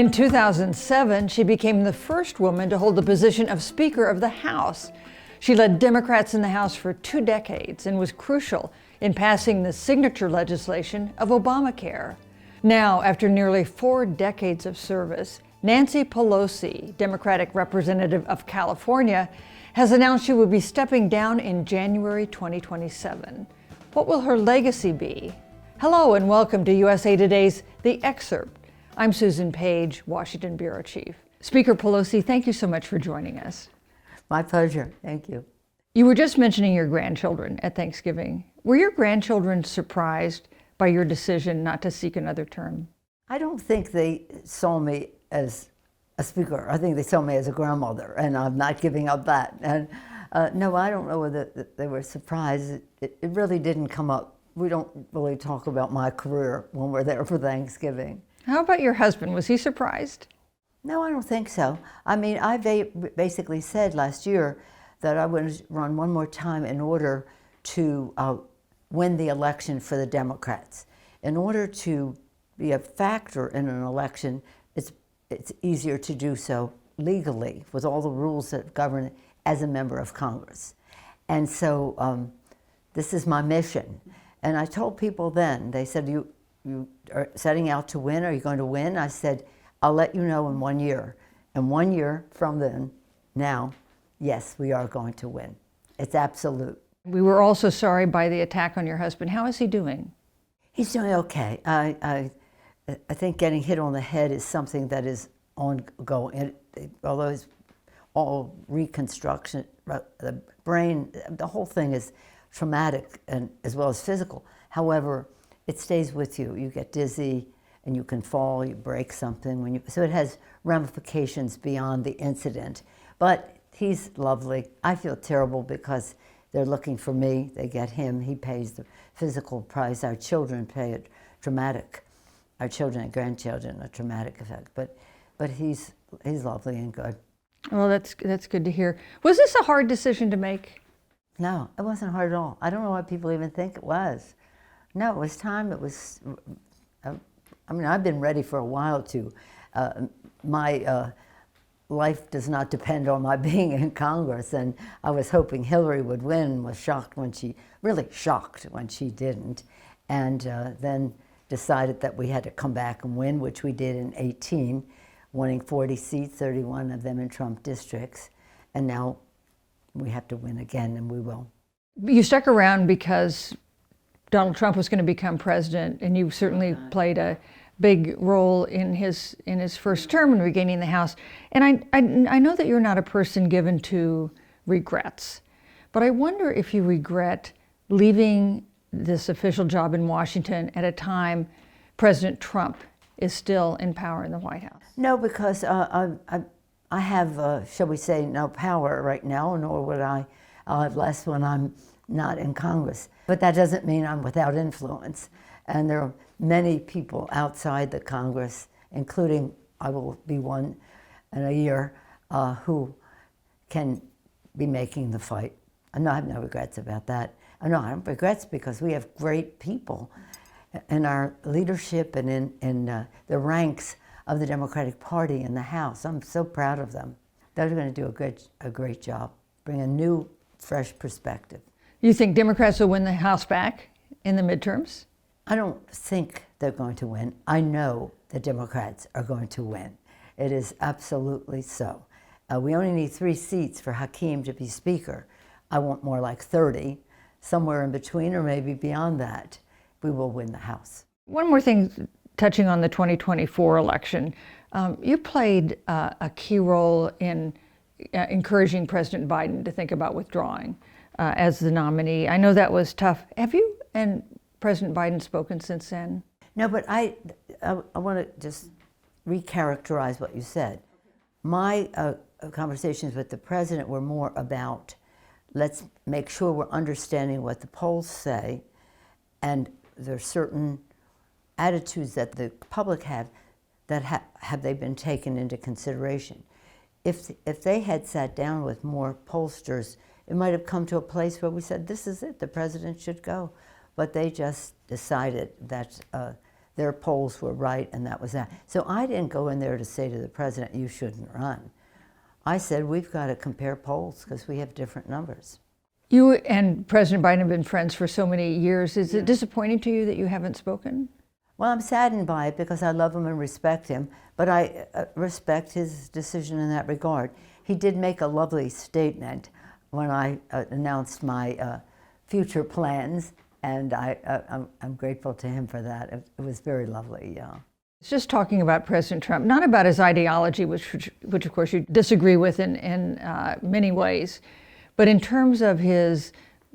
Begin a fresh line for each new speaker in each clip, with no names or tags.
In 2007, she became the first woman to hold the position of Speaker of the House. She led Democrats in the House for 2 decades and was crucial in passing the signature legislation of Obamacare. Now, after nearly 4 decades of service, Nancy Pelosi, Democratic representative of California, has announced she will be stepping down in January 2027. What will her legacy be? Hello and welcome to USA Today's The Excerpt. I'm Susan Page, Washington Bureau Chief. Speaker Pelosi, thank you so much for joining us.
My pleasure. Thank you.
You were just mentioning your grandchildren at Thanksgiving. Were your grandchildren surprised by your decision not to seek another term?
I don't think they saw me as a speaker. I think they saw me as a grandmother, and I'm not giving up that. And no, I don't know whether they were surprised. It really didn't come up. We don't really talk about my career when we're there for Thanksgiving.
How about your husband? Was he surprised?
No, I don't think so. I mean, I basically said last year that I would run one more time in order to win the election for the Democrats. In order to be a factor in an election, it's easier to do so legally with all the rules that govern it as a member of Congress. And so this is my mission. And I told people then, they said, you are setting out to win? Are you going to win? I said, I'll let you know in 1 year. And 1 year from then, now, yes, we are going to win. It's absolute.
We were also sorry by the attack on your husband. How is he doing?
He's doing okay. I think getting hit on the head is something that is ongoing. Although it's all reconstruction, the brain, the whole thing is traumatic and as well as physical. However, it stays with you. You get dizzy and you can fall, you break something. So it has ramifications beyond the incident. But he's lovely. I feel terrible because they're looking for me. They get him. He pays the physical price. Our children pay it traumatic. Our children and grandchildren, a traumatic effect. But he's lovely and good.
Well, that's good to hear. Was this a hard decision to make?
No, it wasn't hard at all. I don't know why people even think it was. No, it was time. It was, I mean, I've been ready for a while to. My life does not depend on my being in Congress, and I was hoping Hillary would win, was really shocked when she didn't, and then decided that we had to come back and win, which we did in 2018, winning 40 seats, 31 of them in Trump districts, and now we have to win again, and we will.
You stuck around because Donald Trump was going to become president, and you certainly played a big role in his first term in regaining the House. And I know that you're not a person given to regrets, but I wonder if you regret leaving this official job in Washington at a time President Trump is still in power in the White House.
No, because I have, shall we say, no power right now, nor would I'll have less when I'm not in Congress. But that doesn't mean I'm without influence. And there are many people outside the Congress, including I will be one in a year, who can be making the fight. I have no regrets about that. I have regrets because we have great people in our leadership and in the ranks of the Democratic Party in the House. I'm so proud of them. They're going to do a great job, bring a new, fresh perspective.
You think Democrats will win the House back in the midterms?
I don't think they're going to win. I know the Democrats are going to win. It is absolutely so. We only need 3 seats for Hakeem to be Speaker. I want more like 30, somewhere in between or maybe beyond that. We will win the House.
One more thing, touching on the 2024 election. You played a key role in encouraging President Biden to think about withdrawing as the nominee. I know that was tough. Have you and President Biden spoken since then?
No, but I want to just recharacterize what you said. My conversations with the president were more about, let's make sure we're understanding what the polls say, and there are certain attitudes that the public have that have they been taken into consideration. If they had sat down with more pollsters, it might have come to a place where we said, this is it, the president should go. But they just decided that their polls were right, and that was that. So I didn't go in there to say to the president, you shouldn't run. I said, we've got to compare polls because we have different numbers.
You and President Biden have been friends for so many years. Is it disappointing to you that you haven't spoken?
Well, I'm saddened by it because I love him and respect him, but I respect his decision in that regard. He did make a lovely statement when I announced my future plans, and I'm grateful to him for that. It was very lovely, yeah.
It's just talking about President Trump, not about his ideology, which of course you disagree with in many ways, but in terms of his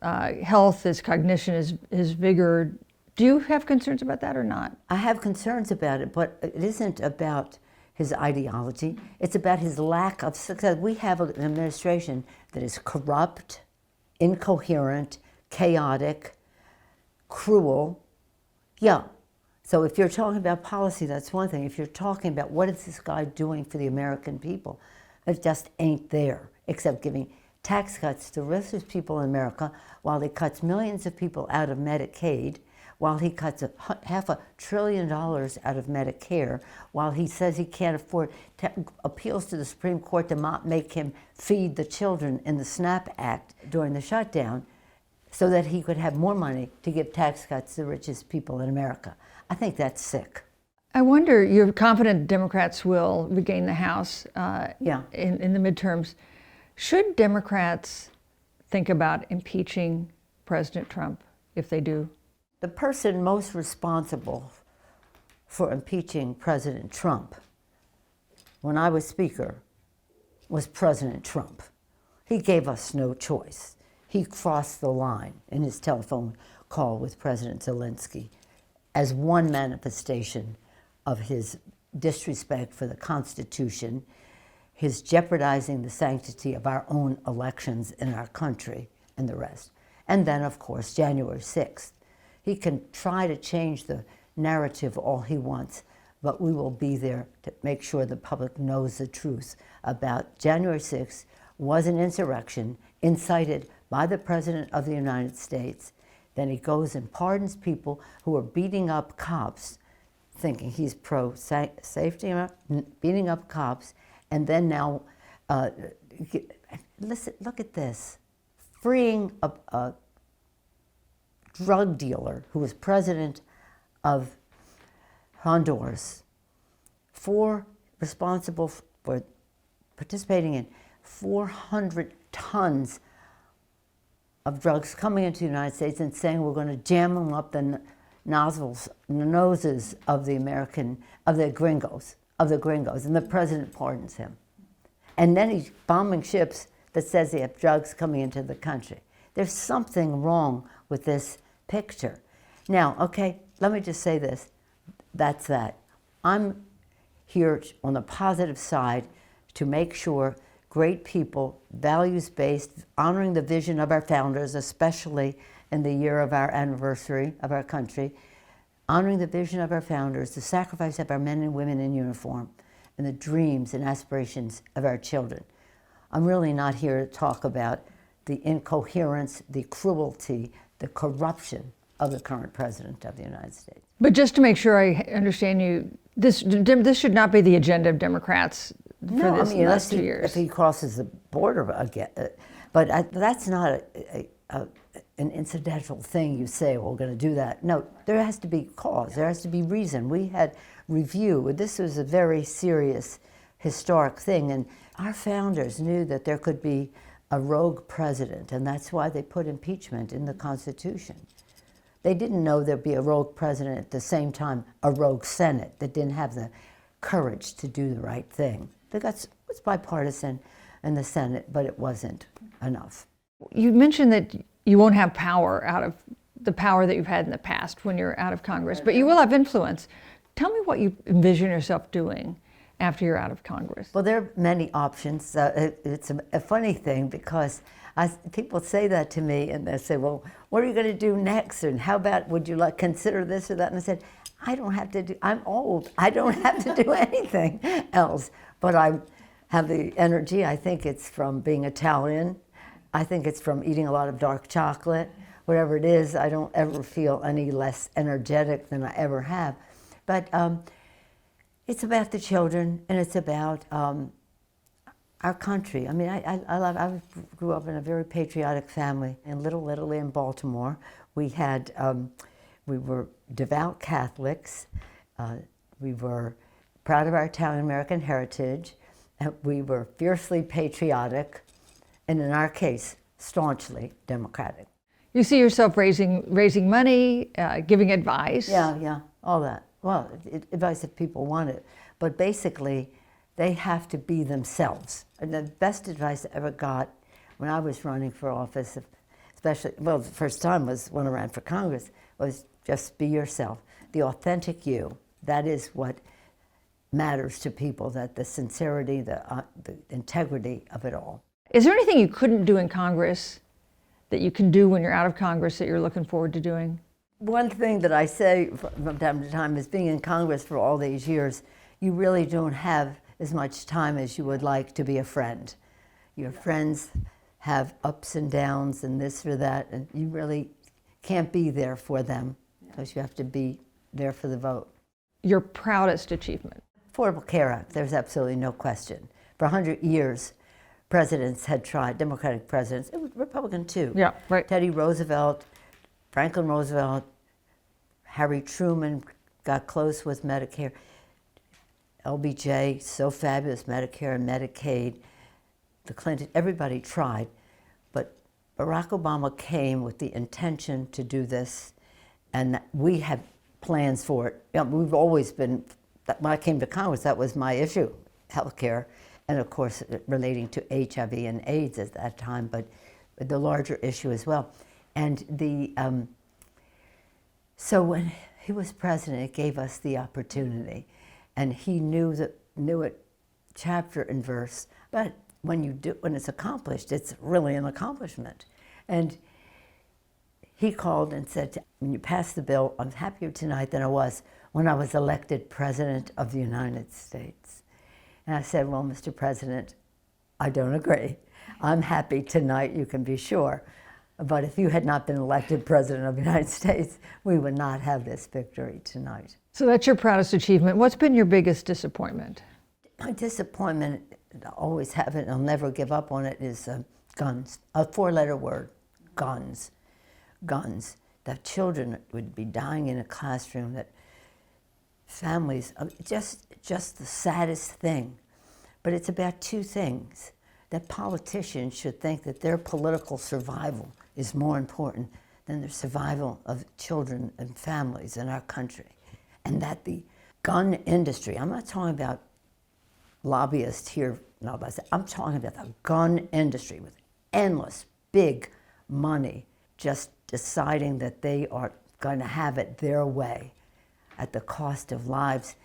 health, his cognition, his vigor. Do you have concerns about that or not?
I have concerns about it, but it isn't about his ideology. It's about his lack of success. We have an administration that is corrupt, incoherent, chaotic, cruel. Yeah. So if you're talking about policy, that's one thing. If you're talking about what is this guy doing for the American people, it just ain't there, except giving tax cuts to richest people in America while he cuts millions of people out of Medicaid, while he cuts $500 billion out of Medicare, while he says he can't afford, appeals to the Supreme Court to not make him feed the children in the SNAP Act during the shutdown so that he could have more money to give tax cuts to the richest people in America. I think that's sick.
I wonder, you're confident Democrats will regain the House in the midterms. Should Democrats think about impeaching President Trump if they do?
The person most responsible for impeaching President Trump, when I was Speaker, was President Trump. He gave us no choice. He crossed the line in his telephone call with President Zelensky as one manifestation of his disrespect for the Constitution, his jeopardizing the sanctity of our own elections in our country, and the rest. And then, of course, January 6th. He can try to change the narrative all he wants, but we will be there to make sure the public knows the truth about January 6th was an insurrection incited by the President of the United States. Then he goes and pardons people who are beating up cops, thinking he's pro-safety, beating up cops, and then now, listen, look at this, freeing a drug dealer who was president of Honduras, responsible for participating in 400 tons of drugs coming into the United States and saying we're going to jam them up the noses of the gringos, and the president pardons him. And then he's bombing ships that says they have drugs coming into the country. There's something wrong with this picture. Now, okay, let me just say this. That's that. I'm here on the positive side to make sure great people, values-based, honoring the vision of our founders, especially in the year of our anniversary of our country, honoring the vision of our founders, the sacrifice of our men and women in uniform, and the dreams and aspirations of our children. I'm really not here to talk about the incoherence, the cruelty, the corruption of the current president of the United States.
But just to make sure I understand you, this should not be the agenda of Democrats for this last 2 years.
If he crosses the border again, but that's not an incidental thing you say, well, we're going to do that. No, there has to be cause, there has to be reason. We had review. This was a very serious historic thing, and our founders knew that there could be a rogue president, and that's why they put impeachment in the Constitution. They didn't know there'd be a rogue president at the same time, a rogue Senate that didn't have the courage to do the right thing. It was bipartisan in the Senate, but it wasn't enough.
You mentioned that you won't have power out of the power that you've had in the past when you're out of Congress, but you will have influence. Tell me what you envision yourself doing after you're out of Congress.
Well, there are many options. It's a funny thing because people say that to me and they say, well, what are you going to do next? And how about, would you consider this or that? And I said, I'm old. I don't have to do anything else. But I have the energy. I think it's from being Italian. I think it's from eating a lot of dark chocolate. Whatever it is, I don't ever feel any less energetic than I ever have. But it's about the children, and it's about our country. I mean, I grew up in a very patriotic family in Little Italy in Baltimore. We had, we were devout Catholics. We were proud of our Italian-American heritage. We were fiercely patriotic, and in our case, staunchly Democratic.
You see yourself raising money, giving advice.
Yeah, all that. Well, advice if people want it. But basically, they have to be themselves. And the best advice I ever got when I was running for office, especially, well, the first time was when I ran for Congress, was just be yourself. The authentic you. That is what matters to people, that the sincerity, the integrity of it all.
Is there anything you couldn't do in Congress that you can do when you're out of Congress that you're looking forward to doing?
One thing that I say from time to time is being in Congress for all these years, you really don't have as much time as you would like to be a friend. Your friends have ups and downs and this or that, and you really can't be there for them because you have to be there for the vote.
Your proudest achievement?
Affordable Care Act, there's absolutely no question. For 100 years, presidents had tried, Democratic presidents, it was Republican too.
Yeah, right.
Teddy Roosevelt, Franklin Roosevelt, Harry Truman got close with Medicare. LBJ, so fabulous, Medicare and Medicaid. The Clinton, everybody tried. But Barack Obama came with the intention to do this, and we had plans for it. You know, we've always been, when I came to Congress, that was my issue, health care, and of course relating to HIV and AIDS at that time, but the larger issue as well. And so when he was president, it gave us the opportunity, and he knew it chapter and verse. But when it's accomplished, it's really an accomplishment. And he called and said, when you pass the bill, I'm happier tonight than I was when I was elected President of the United States. And I said, well, Mr. President, I don't agree. I'm happy tonight, you can be sure. But if you had not been elected President of the United States, we would not have this victory tonight.
So that's your proudest achievement. What's been your biggest disappointment?
My disappointment, I always have it, and I'll never give up on it, is guns. A four-letter word, guns. Guns. That children would be dying in a classroom, that families, just the saddest thing. But it's about two things. That politicians should think that their political survival is more important than the survival of children and families in our country. And that the gun industry, I'm not talking about lobbyists here, no, I'm talking about the gun industry with endless big money just deciding that they are going to have it their way at the cost of lives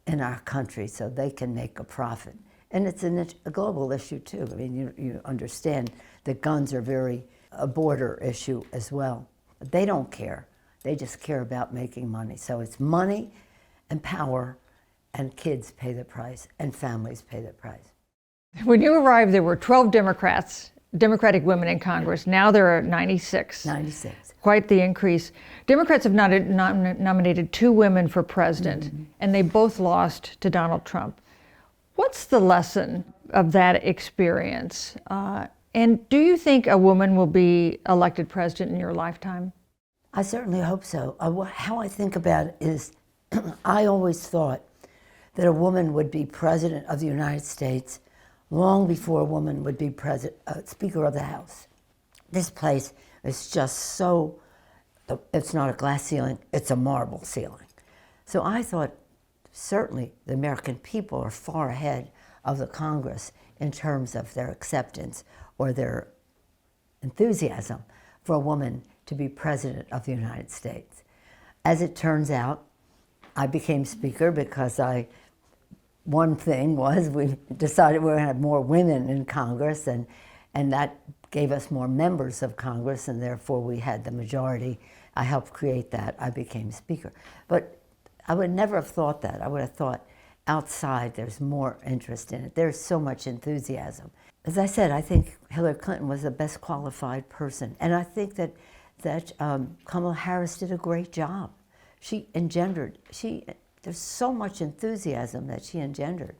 in our country so they can make a profit. And it's a global issue too. I mean, you understand that guns are a border issue as well. But they don't care. They just care about making money. So it's money and power, and kids pay the price, and families pay the price.
When you arrived, there were 12 Democratic women in Congress. Now there are 96.
96.
Quite the increase. Democrats have nominated 2 women for president, and they both lost to Donald Trump. What's the lesson of that experience? And do you think a woman will be elected president in your lifetime?
I certainly hope so. How I think about it is, I always thought that a woman would be president of the United States long before a woman would be Speaker of the House. This place is just so, it's not a glass ceiling, it's a marble ceiling. So I thought, certainly the American people are far ahead of the Congress in terms of their acceptance or their enthusiasm for a woman to be President of the United States. As it turns out, I became Speaker because one thing was we decided we were going to have more women in Congress, and that gave us more members of Congress, and therefore we had the majority. I helped create that. I became Speaker. But I would never have thought that. I would have thought outside there's more interest in it. There's so much enthusiasm. As I said, I think Hillary Clinton was the best qualified person, and I think that Kamala Harris did a great job. She there's so much enthusiasm that she engendered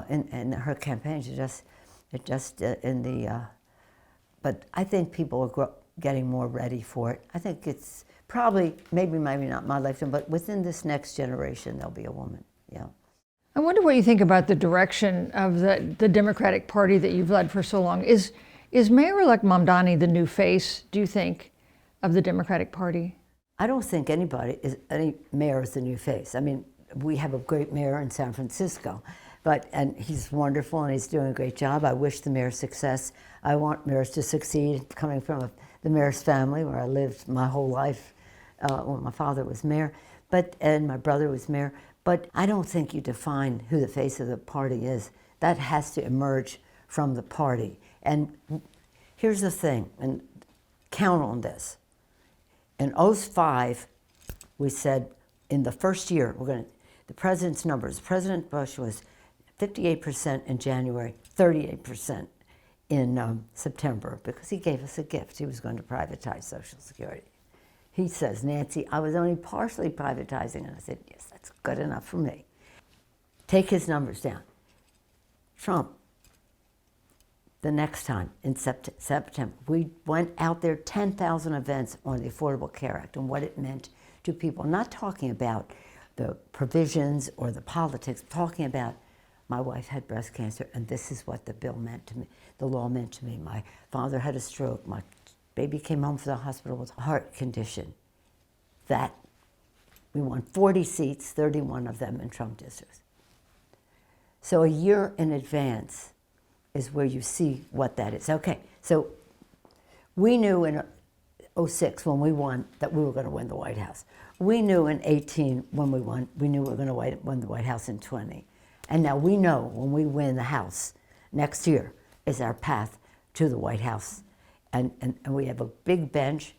in her campaign. But I think people are getting more ready for it. I think it's probably, maybe not my lifetime, but within this next generation, there'll be a woman, yeah.
I wonder what you think about the direction of the Democratic Party that you've led for so long. Is Mayor-elect Mamdani the new face, do you think, of the Democratic Party?
I don't think any mayor is the new face. I mean, we have a great mayor in San Francisco, and he's wonderful and he's doing a great job. I wish the mayor success. I want mayors to succeed, coming from the mayor's family where I lived my whole life when my father was mayor, and my brother was mayor. But I don't think you define who the face of the party is. That has to emerge from the party. And here's the thing, and count on this. In 2005, we said in the first year, the president's numbers, President Bush was 58% in January, 38% in September, because he gave us a gift. He was going to privatize Social Security. He says, Nancy, I was only partially privatizing. And I said, yes, that's good enough for me. Take his numbers down. Trump, the next time in September, we went out there, 10,000 events on the Affordable Care Act and what it meant to people. Not talking about the provisions or the politics, talking about my wife had breast cancer and this is what the bill meant to me, the law meant to me. My father had a stroke. My baby came home from the hospital with a heart condition. That, we won 40 seats, 31 of them in Trump districts. So a year in advance is where you see what that is. Okay, so we knew in 2006 when we won that we were going to win the White House. We knew in 2018 when we won, we knew we were going to win the White House in 2020. And now we know when we win the House next year is our path to the White House. And we have a big bench,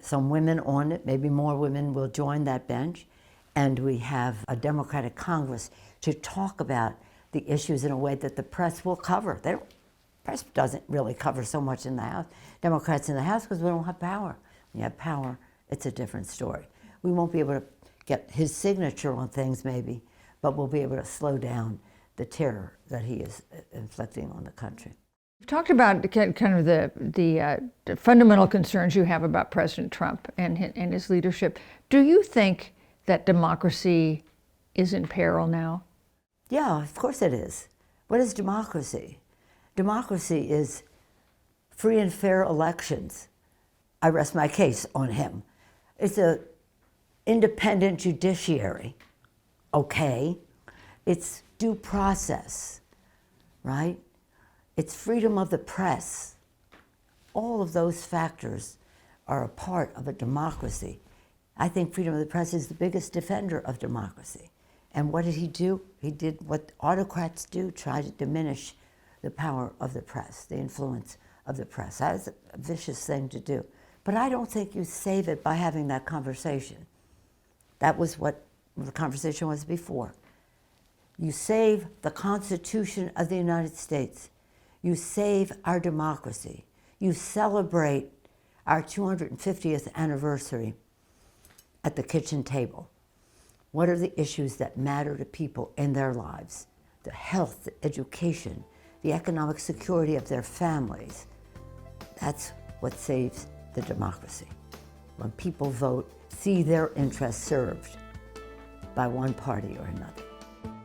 some women on it, maybe more women will join that bench. And we have a Democratic Congress to talk about the issues in a way that the press will cover. The press doesn't really cover so much in the House, Democrats in the House, because we don't have power. When you have power, it's a different story. We won't be able to get his signature on things maybe, but we'll be able to slow down the terror that he is inflicting on the country.
You've talked about kind of the fundamental concerns you have about President Trump and his leadership. Do you think that democracy is in peril now?
Yeah, of course it is. What is democracy? Democracy is free and fair elections. I rest my case on him. It's an independent judiciary. Okay. It's due process, right? It's freedom of the press. All of those factors are a part of a democracy. I think freedom of the press is the biggest defender of democracy. And what did he do? He did what autocrats do, try to diminish the power of the press, the influence of the press. That's a vicious thing to do. But I don't think you save it by having that conversation. That was what the conversation was before. You save the Constitution of the United States. You save our democracy. You celebrate our 250th anniversary at the kitchen table. What are the issues that matter to people in their lives? The health, the education, the economic security of their families. That's what saves the democracy. When people vote, see their interests served by one party or another.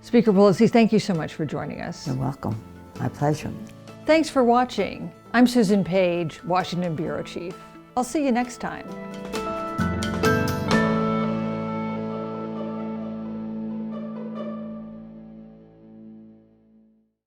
Speaker Pelosi, thank you so much for joining us.
You're welcome. My pleasure.
Thanks for watching. I'm Susan Page, Washington Bureau Chief. I'll see you next time.